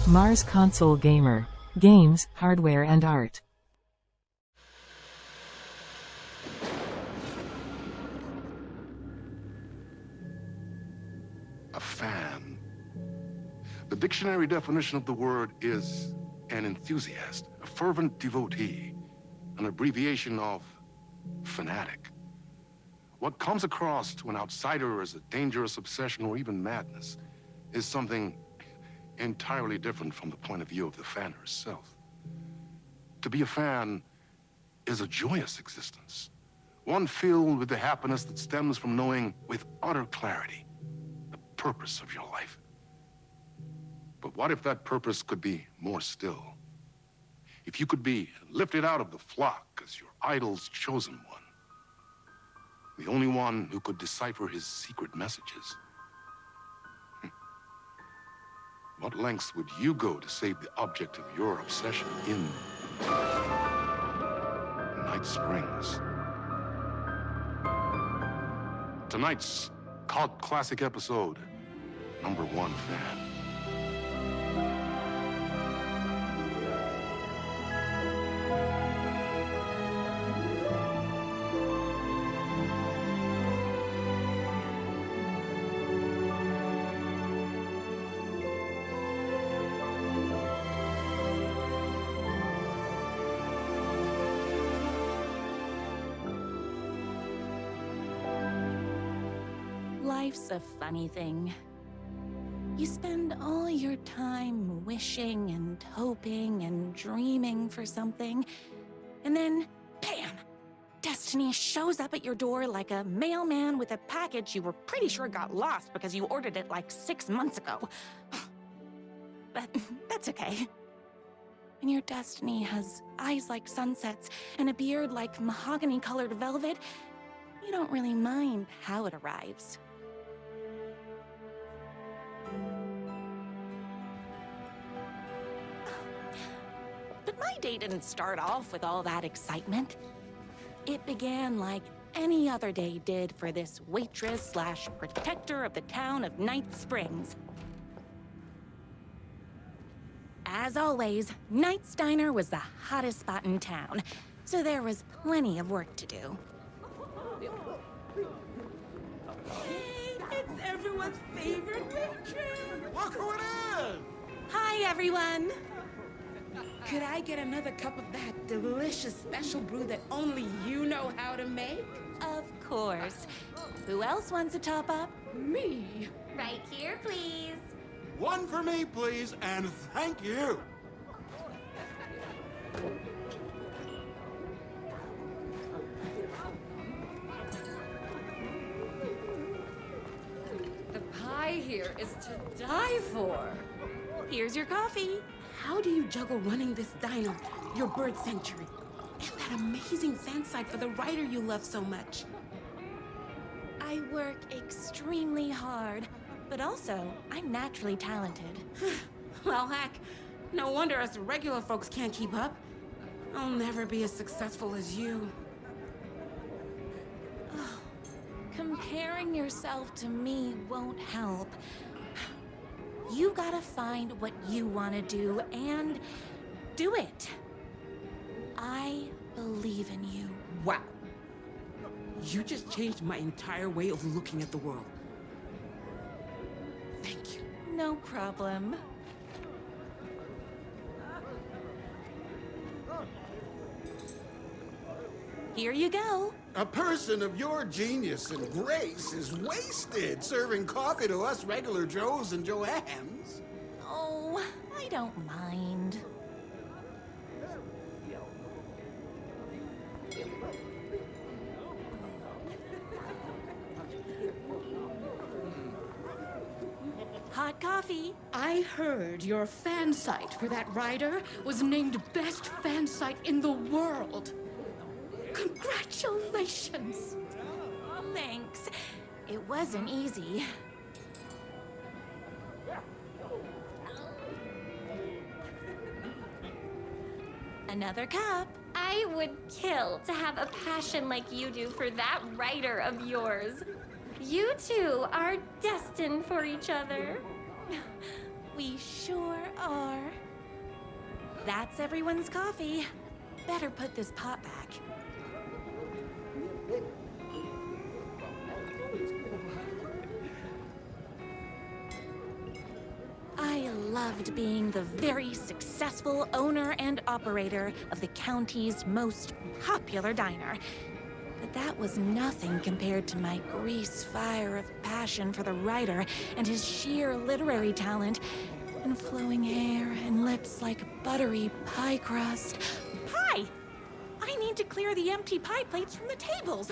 Mars Console Gamer. Games, hardware and art. A fan. The dictionary definition of the word is an enthusiast, a fervent devotee, an abbreviation of fanatic. What comes across to an outsider as a dangerous obsession or even madness is something entirely different from the point of view of the fan herself. To be a fan is a joyous existence, one filled with the happiness that stems from knowing with utter clarity the purpose of your life. But what if that purpose could be more still? If you could be lifted out of the flock as your idol's chosen one, the only one who could decipher his secret messages. What lengths would you go to save the object of your obsession in Night Springs? Tonight's cult classic episode, number 1 fan. Life's a funny thing. You spend all your time wishing and hoping and dreaming for something, and then, bam! Destiny shows up at your door like a mailman with a package you were pretty sure got lost because you ordered it like 6 months ago. But that's okay. When your destiny has eyes like sunsets and a beard like mahogany-colored velvet, you don't really mind how it arrives. But my day didn't start off with all that excitement. It began like any other day did for this waitress/protector of the town of Night Springs. As always, Knight's Diner was the hottest spot in town, so there was plenty of work to do. Hey, it's everyone's favorite waitress! Look who it is! Hi, everyone! Could I get another cup of that delicious special brew that only you know how to make? Of course. Who else wants a top-up? Me? Right here, please. One for me, please, and thank you. The pie here is to die for. Here's your coffee. How do you juggle running this diner, your bird sanctuary, and that amazing fan site for the writer you love so much? I work extremely hard, but also I'm naturally talented. Well, heck, no wonder us regular folks can't keep up. I'll never be as successful as you. Comparing yourself to me won't help. You gotta find what you want to do and do it. I believe in you. Wow. You just changed my entire way of looking at the world. Thank you. No problem. Here you go. A person of your genius and grace is wasted serving coffee to us regular Joes and Joannes. Oh, I don't mind. Hot coffee. I heard your fan site for that writer was named best fan site in the world. Congratulations! Thanks. It wasn't easy. Another cup. I would kill to have a passion like you do for that writer of yours. You two are destined for each other. We sure are. That's everyone's coffee. Better put this pot back. I loved being the very successful owner and operator of the county's most popular diner. But that was nothing compared to my grease fire of passion for the writer and his sheer literary talent, and flowing hair and lips like buttery pie crust. Pie! I need to clear the empty pie plates from the tables.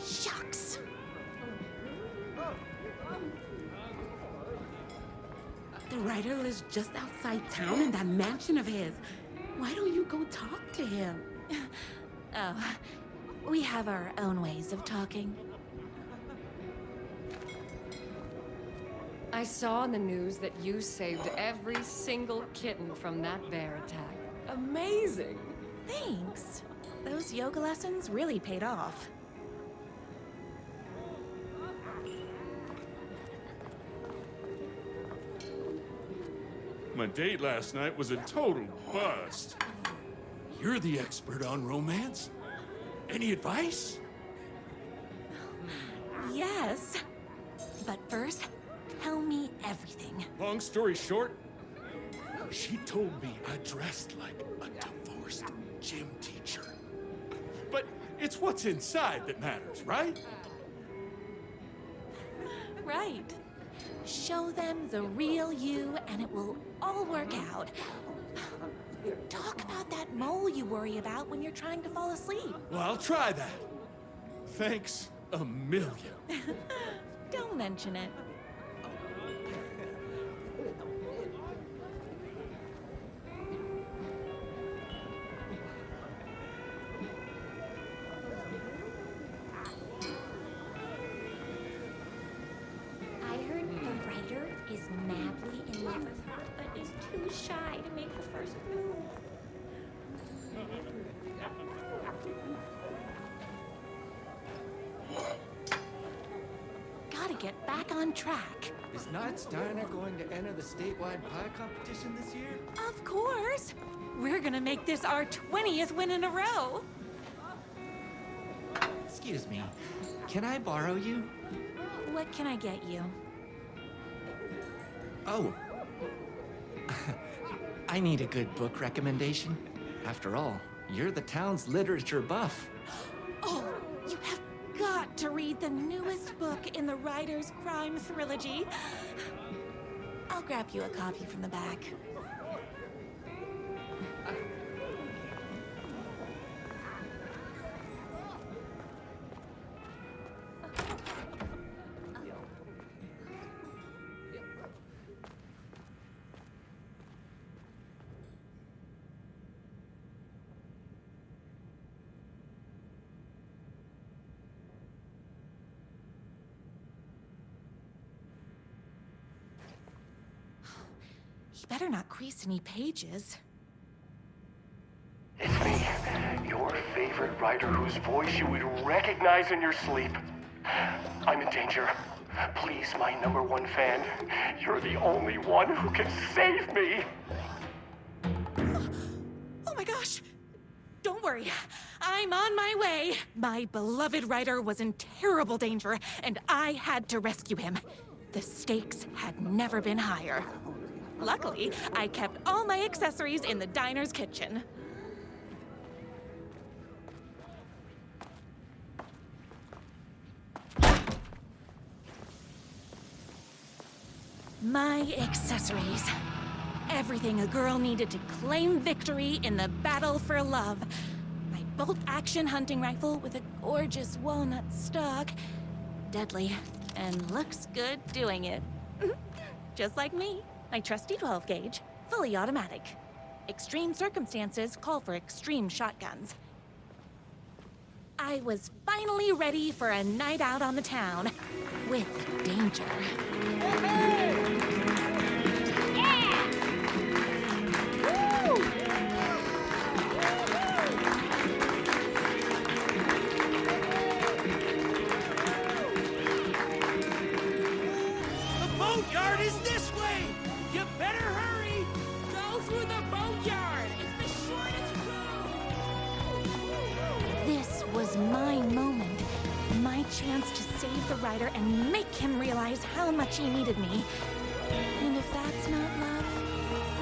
Shucks. The writer lives just outside town in that mansion of his. Why don't you go talk to him? Oh, we have our own ways of talking. I saw in the news that you saved every single kitten from that bear attack. Amazing! Thanks. Those yoga lessons really paid off. My date last night was a total bust. You're the expert on romance. Any advice? Yes. But first, tell me everything. Long story short, she told me I dressed like a divorced gym teacher. But it's what's inside that matters, right? Right. Show them the real you, and it will all work out. Talk about that mole you worry about when you're trying to fall asleep. Well, I'll try that. Thanks a million. Don't mention it. I heard the writer is madly in love with her, but is too shy to make the first move. Gotta get back on track. Is Knight's Diner going to enter the statewide pie competition this year? Of course! We're gonna make this our 20th win in a row! Excuse me, can I borrow you? What can I get you? Oh. I need a good book recommendation. After all, you're the town's literature buff. Oh, you have got to read the newest book in the writer's crime trilogy. I'll grab you a copy from the back. You better not crease any pages. It's me, your favorite writer whose voice you would recognize in your sleep. I'm in danger. Please, my #1 fan, you're the only one who can save me. Oh my gosh! Don't worry, I'm on my way. My beloved writer was in terrible danger, and I had to rescue him. The stakes had never been higher. Luckily, I kept all my accessories in the diner's kitchen. My accessories. Everything a girl needed to claim victory in the battle for love. My bolt-action hunting rifle with a gorgeous walnut stock. Deadly, and looks good doing it. Just like me. My trusty 12-gauge, fully automatic. Extreme circumstances call for extreme shotguns. I was finally ready for a night out on the town with danger. The boatyard is this way! You better hurry! Go through the boatyard! It's the shortest route! This was my moment. My chance to save the writer and make him realize how much he needed me. And if that's not love,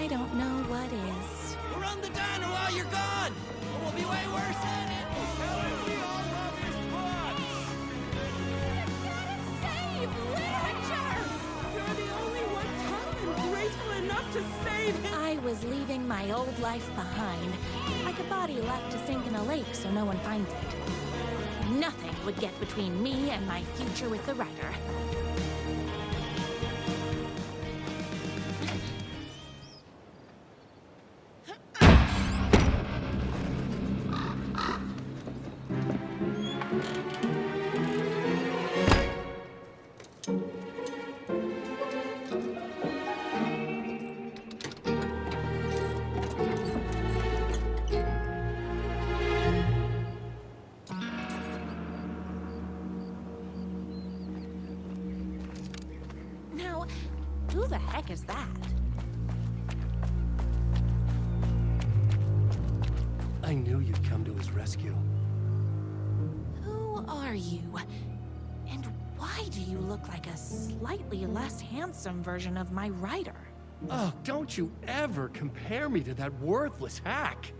I don't know what is. We're on the diner while you're gone! Or we'll be way worse at it! Tell him we all love his butts! Save literature! You're the only one tough and graceful enough to save him! I was leaving my old life behind, like a body left to sink in a lake so no one finds it. Nothing would get between me and my future with the writer. Now, who the heck is that? I knew you'd come to his rescue. Who are you? And why do you look like a slightly less handsome version of my writer? Oh, don't you ever compare me to that worthless hack.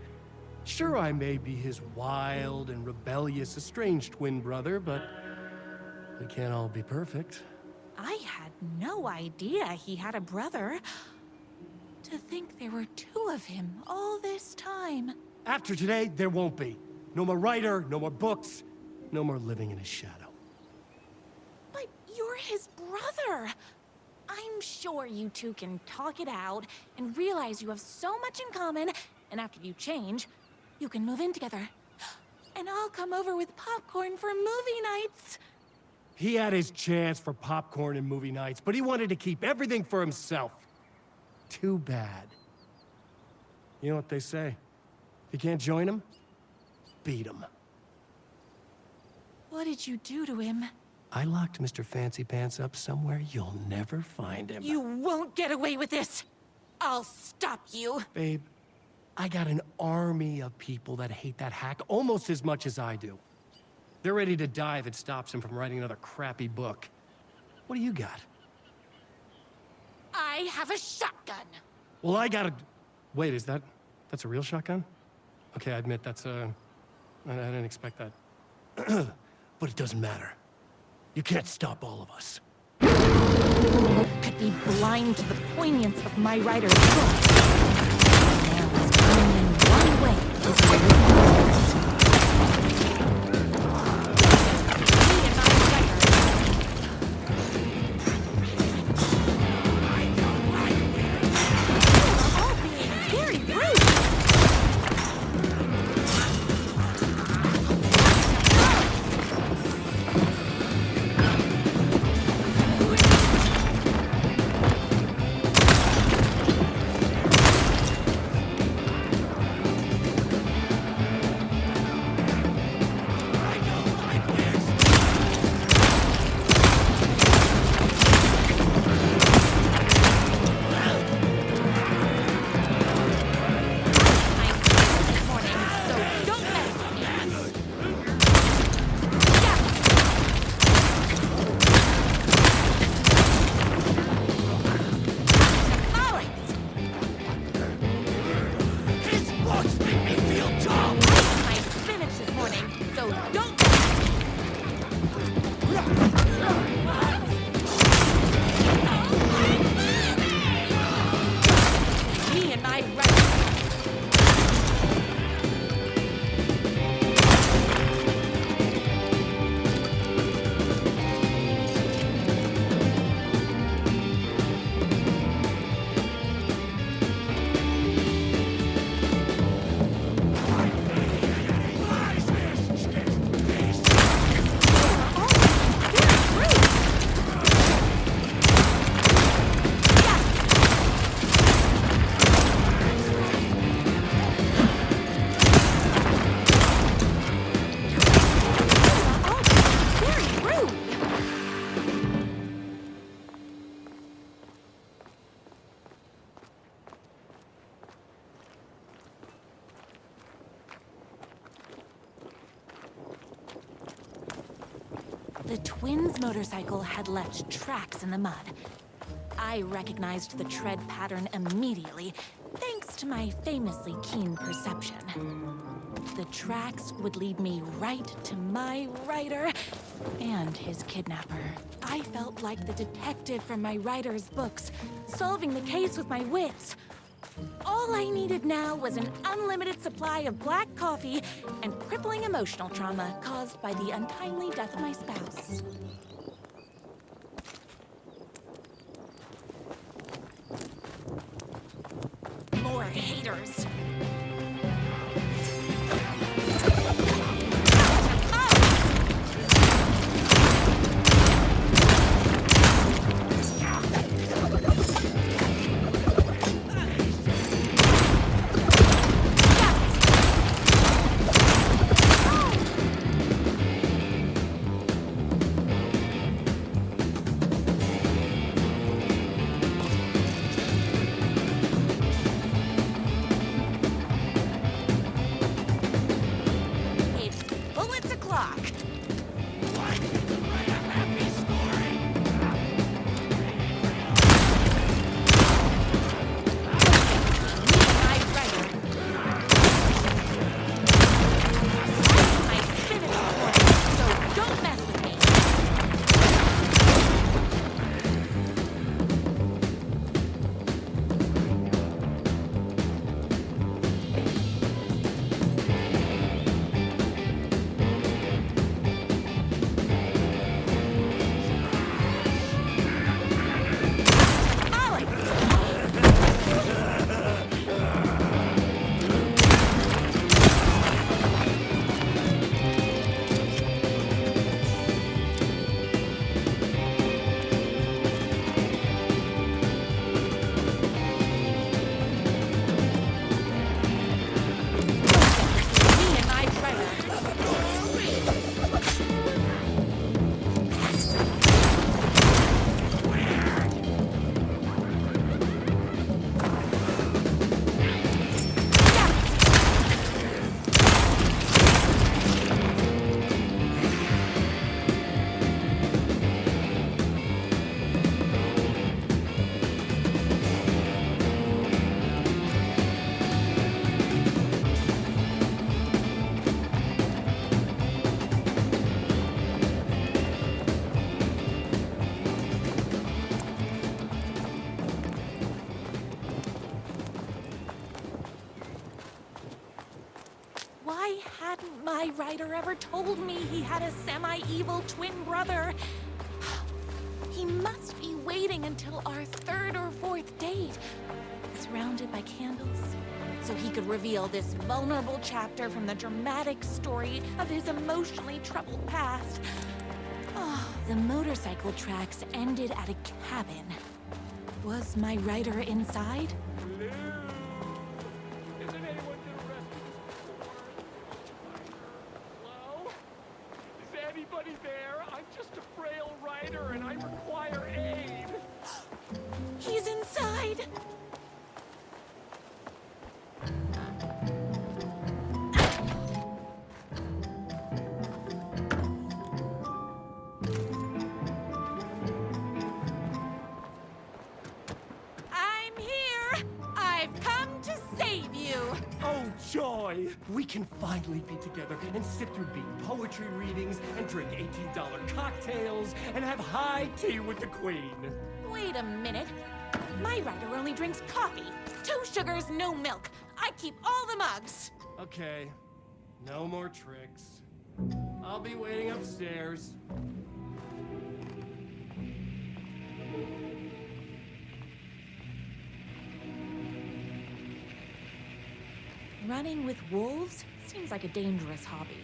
Sure, I may be his wild and rebellious estranged twin brother, but we can't all be perfect. I had no idea he had a brother. To think there were two of him all this time. After today, there won't be. No more writer, no more books, no more living in his shadow. But you're his brother. I'm sure you two can talk it out and realize you have so much in common, and after you change, you can move in together. And I'll come over with popcorn for movie nights. He had his chance for popcorn and movie nights, but he wanted to keep everything for himself. Too bad. You know what they say? If you can't join him, beat him. What did you do to him? I locked Mr. Fancy Pants up somewhere you'll never find him. You won't get away with this. I'll stop you. Babe, I got an army of people that hate that hack almost as much as I do. They're ready to die if it stops him from writing another crappy book. What do you got? I have a shotgun. Well, I got a... Wait, that's a real shotgun? Okay, I admit that's I didn't expect that. But it doesn't matter. You can't stop all of us. Could be blind to the poignance of my writer's book. Now it's coming in one way to the twins' motorcycle had left tracks in the mud. I recognized the tread pattern immediately, thanks to my famously keen perception. The tracks would lead me right to my rider and his kidnapper. I felt like the detective from my writer's books, solving the case with my wits. All I needed now was an unlimited supply of black coffee and crippling emotional trauma caused by the untimely death of my spouse. More haters. Why hadn't my writer ever told me he had a semi-evil twin brother? He must be waiting until our third or fourth date, surrounded by candles, so he could reveal this vulnerable chapter from the dramatic story of his emotionally troubled past. The motorcycle tracks ended at a cabin. Was my writer inside? Anybody there? I'm just a frail writer and I require aid. He's inside! I'm here! I've come to save you! Oh, joy! We can finally be together and sit through beat poetry readings and drink $18 cocktails and have high tea with the queen. Wait a minute. My writer only drinks coffee. 2 sugars, no milk. I keep all the mugs. Okay, no more tricks. I'll be waiting upstairs. Running with wolves seems like a dangerous hobby.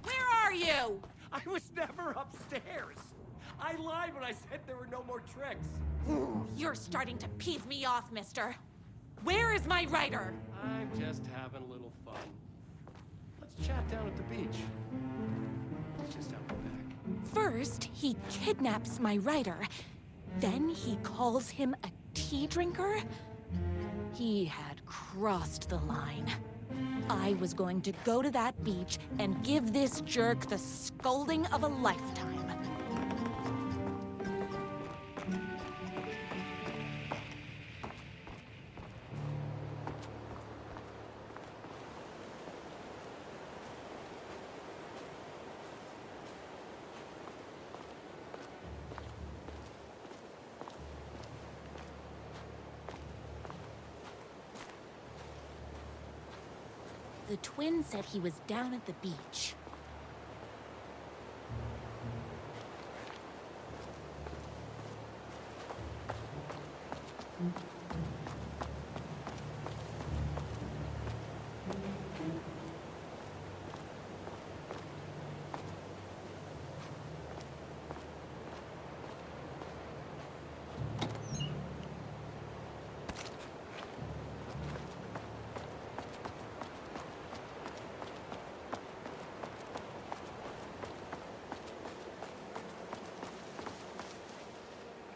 Where are you? I was never upstairs. I lied when I said there were no more tricks. You're starting to piss me off, mister. Where is my writer? I'm just having a little fun. Let's chat down at the beach. Just out the back. First, he kidnaps my writer. Then he calls him a tea drinker? He had crossed the line. I was going to go to that beach and give this jerk the scolding of a lifetime. The twin said he was down at the beach.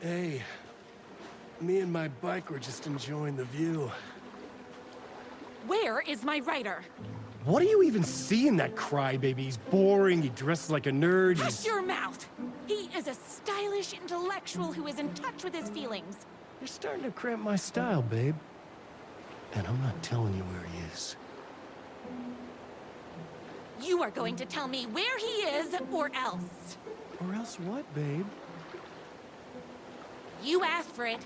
Hey, me and my bike were just enjoying the view. Where is my writer? What do you even see in that crybaby? He's boring, he dresses like a nerd, Hush your mouth! He is a stylish intellectual who is in touch with his feelings. You're starting to cramp my style, babe. And I'm not telling you where he is. You are going to tell me where he is, or else. Or else what, babe? You asked for it.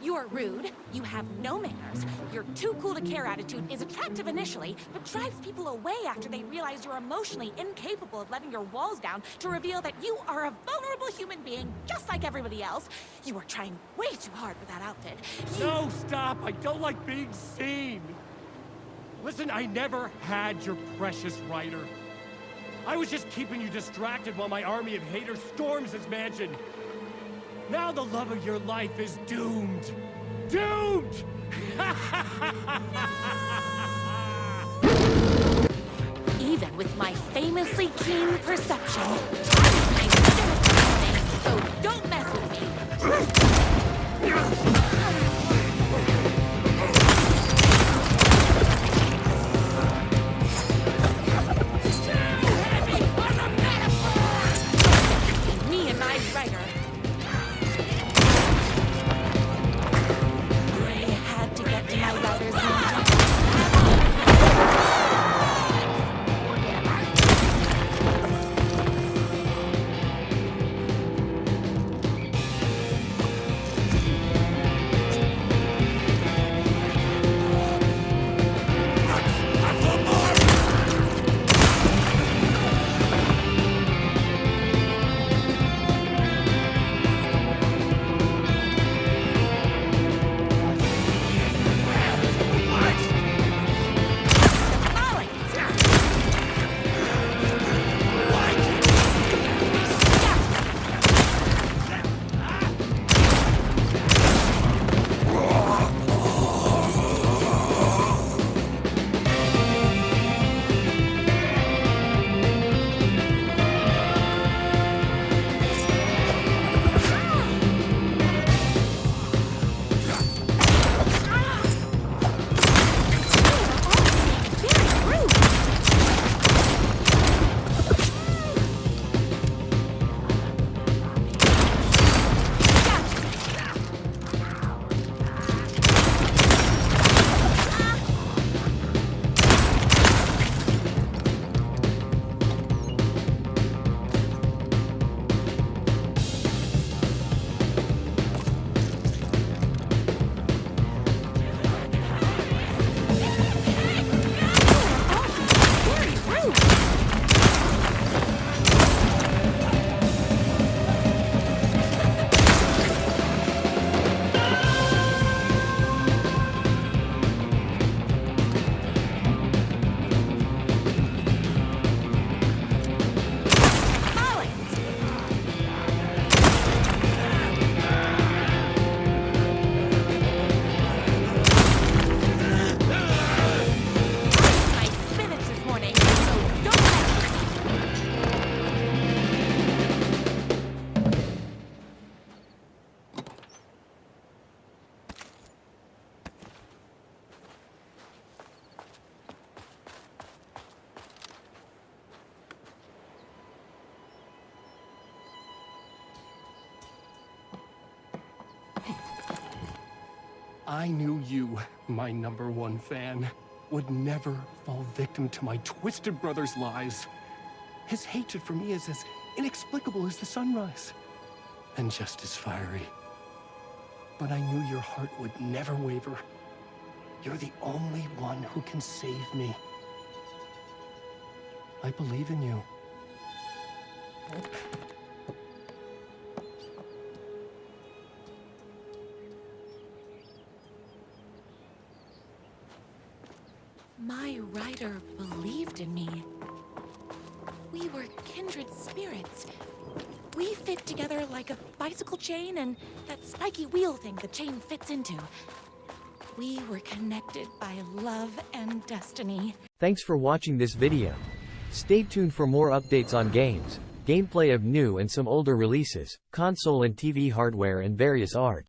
You are rude, you have no manners, your too cool to care attitude is attractive initially, but drives people away after they realize you're emotionally incapable of letting your walls down to reveal that you are a vulnerable human being just like everybody else. You are trying way too hard with that outfit. No, stop! I don't like being seen! Listen, I never had your precious writer. I was just keeping you distracted while my army of haters storms this mansion. Now the love of your life is doomed! Doomed! Even with my famously keen perception, so don't mess with me. Me and my writer. I had to get to my writer's mansion. I knew you, my #1 fan, would never fall victim to my twisted brother's lies. His hatred for me is as inexplicable as the sunrise, and just as fiery. But I knew your heart would never waver. You're the only one who can save me. I believe in you. My writer believed in me. We were kindred spirits. We fit together like a bicycle chain and that spiky wheel thing the chain fits into. We were connected by love and destiny. Thanks for watching this video. Stay tuned for more updates on games, gameplay of new and some older releases, console and TV hardware and various art.